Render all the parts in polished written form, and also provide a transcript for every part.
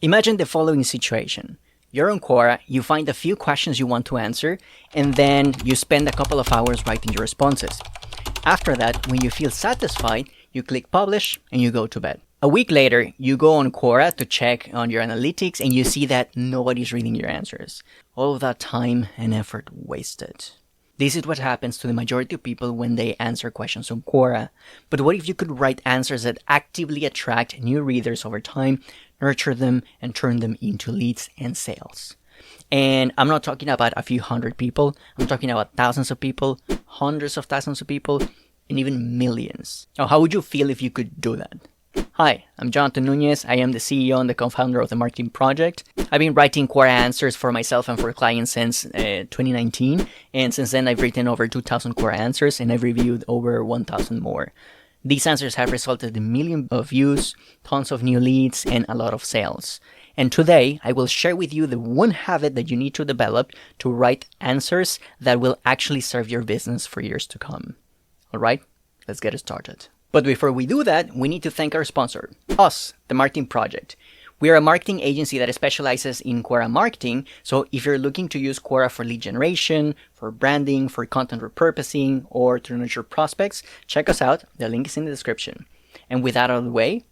Imagine the following situation. You're on Quora, you find a few questions you want to answer, and then you spend a couple of hours writing your responses. After that, when you feel satisfied, you click publish and you go to bed. A week later, you go on Quora to check on your analytics and you see that nobody's reading your answers. All of that time and effort wasted. This is what happens to the majority of people when they answer questions on Quora. But what if you could write answers that actively attract new readers over time, nurture them, and turn them into leads and sales? And I'm not talking about a few hundred people. I'm talking about thousands of people, hundreds of thousands of people, and even millions. Now, how would you feel if you could do that? Hi, I'm Jonathan Nunez. I am the CEO and the co-founder of the Marketing Project. I've been writing Quora answers for myself and for clients since 2019. And since then, I've written over 2,000 Quora answers and I've reviewed over 1,000 more. These answers have resulted in millions of views, tons of new leads, and a lot of sales. And today, I will share with you the one habit that you need to develop to write answers that will actually serve your business for years to come. All right, let's get started. But before we do that, we need to thank our sponsor, us, the Marketing Project. We are a marketing agency that specializes in Quora marketing. So if you're looking to use Quora for lead generation, for branding, for content repurposing, or to nurture prospects, check us out. The link is in the description. And with that out of the way,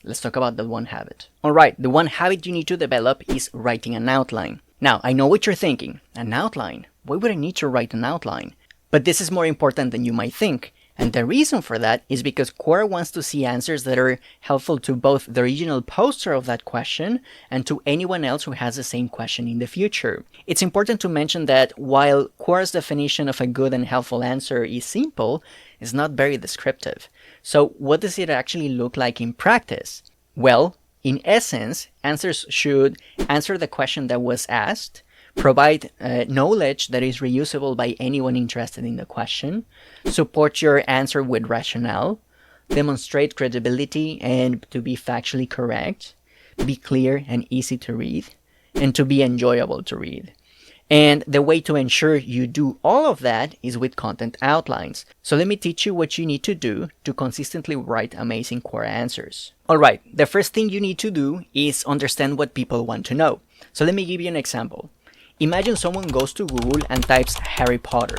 let's talk about the one habit. All right, the one habit you need to develop is writing an outline. Now, I know what you're thinking. An outline? Why would I need to write an outline? But this is more important than you might think. And the reason for that is because Quora wants to see answers that are helpful to both the original poster of that question and to anyone else who has the same question in the future. It's important to mention that while Quora's definition of a good and helpful answer is simple, it's not very descriptive. So what does it actually look like in practice? Well, in essence, answers should answer the question that was asked, provide knowledge that is reusable by anyone interested in the question, support your answer with rationale, demonstrate credibility and to be factually correct, be clear and easy to read, and to be enjoyable to read. And the way to ensure you do all of that is with content outlines. So let me teach you what you need to do to consistently write amazing Quora answers. All right, the first thing you need to do is understand what people want to know. So let me give you an example. Imagine someone goes to Google and types Harry Potter.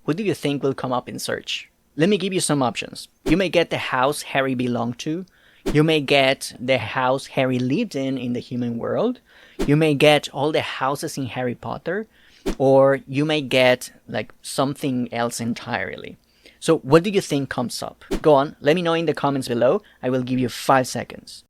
What do you think will come up in search? Let me give you some options. You may get the house Harry belonged to. You may get the house Harry lived in the human world. You may get all the houses in Harry Potter. Or you may get like something else entirely. So what do you think comes up? Go on, let me know in the comments below. I will give you 5 seconds.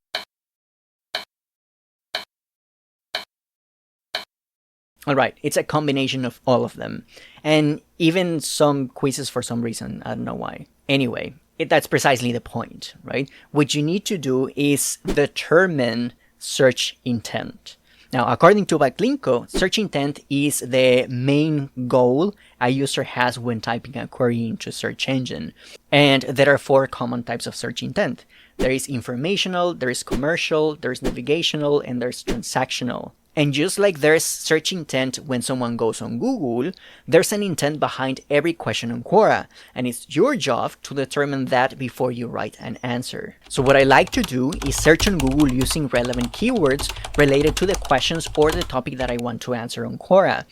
All right, it's a combination of all of them. And even some quizzes for some reason, I don't know why. Anyway, that's precisely the point, right? What you need to do is determine search intent. Now, according to Backlinko, search intent is the main goal a user has when typing a query into a search engine. And there are 4 common types of search intent. There is informational, there is commercial, there is navigational, and there's transactional. And just like there's search intent when someone goes on Google, there's an intent behind every question on Quora, and it's your job to determine that before you write an answer. So what I like to do is search on Google using relevant keywords related to the questions or the topic that I want to answer on Quora.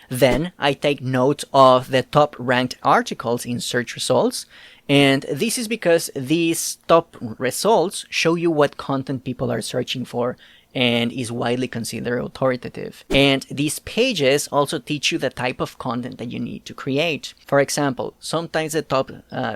Then I take note of the top ranked articles in search results. And this is because these top results show you what content people are searching for and is widely considered authoritative. And these pages also teach you the type of content that you need to create. For example, sometimes the top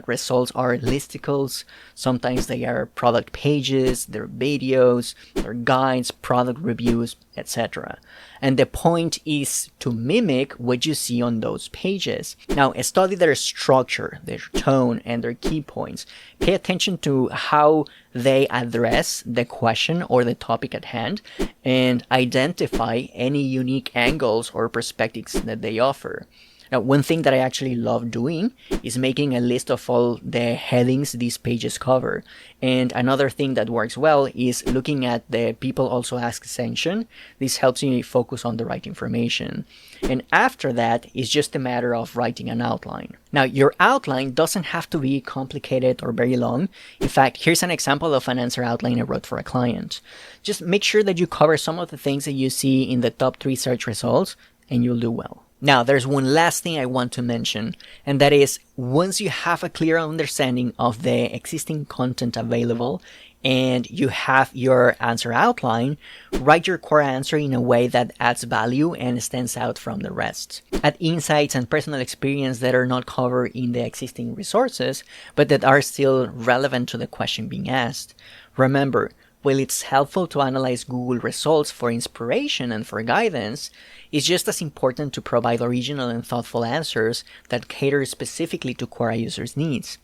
results are listicles, sometimes they are product pages, they're videos, they're guides, product reviews, etc. And the point is to mimic what you see on those pages. Now, study their structure, their tone, and their key points. Pay attention to how they address the question or the topic at hand and identify any unique angles or perspectives that they offer. Now, one thing that I actually love doing is making a list of all the headings these pages cover. And another thing that works well is looking at the people also ask section. This helps you focus on the right information. And after that, it's just a matter of writing an outline. Now, your outline doesn't have to be complicated or very long. In fact, here's an example of an answer outline I wrote for a client. Just make sure that you cover some of the things that you see in the top 3 search results, and you'll do well. Now, there's one last thing I want to mention, and that is once you have a clear understanding of the existing content available and you have your answer outline, write your core answer in a way that adds value and stands out from the rest. Add insights and personal experience that are not covered in the existing resources, but that are still relevant to the question being asked. Remember, while it's helpful to analyze Google results for inspiration and for guidance, it's just as important to provide original and thoughtful answers that cater specifically to Quora users' needs.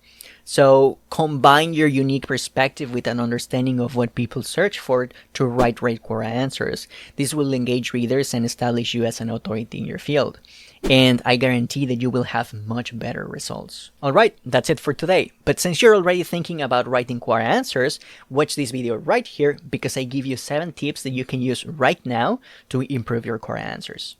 So combine your unique perspective with an understanding of what people search for to write great Quora answers. This will engage readers and establish you as an authority in your field. And I guarantee that you will have much better results. Alright, that's it for today. But since you're already thinking about writing Quora answers, watch this video right here because I give you 7 tips that you can use right now to improve your Quora answers.